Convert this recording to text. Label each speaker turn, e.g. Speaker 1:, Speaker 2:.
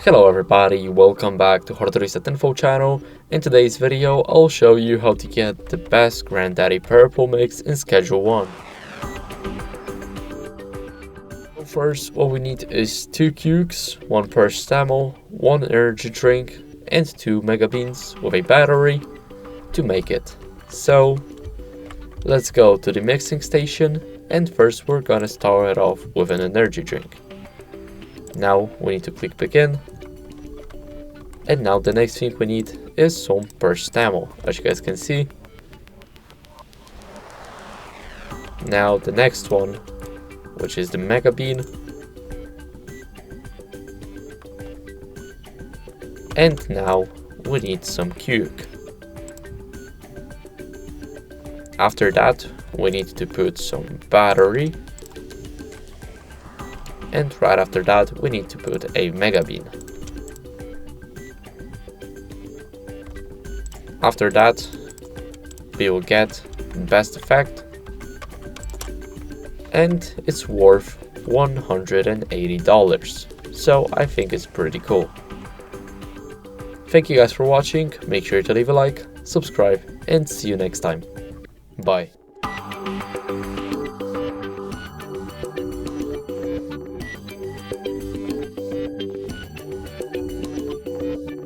Speaker 1: Hello everybody, welcome back to How to Reset Info channel. In today's video, I'll show you how to get the best Granddaddy purple mix in Schedule 1. So first, what we need is 2 kukes, 1 per stemel, 1 energy drink, and 2 mega beans with a battery to make it. So, let's go to the mixing station, and first we're gonna start it off with an energy drink. Now we need to click begin. And now the next thing we need is some per stemel, as you guys can see. Now the next one, which is the mega bean. And now we need some kuke. After that, we need to put some battery. And right after that, we need to put a mega bean. After that, we will get the best effect, and it's worth $180, so I think it's pretty cool. Thank you guys for watching, make sure to leave a like, subscribe, and see you next time. Bye.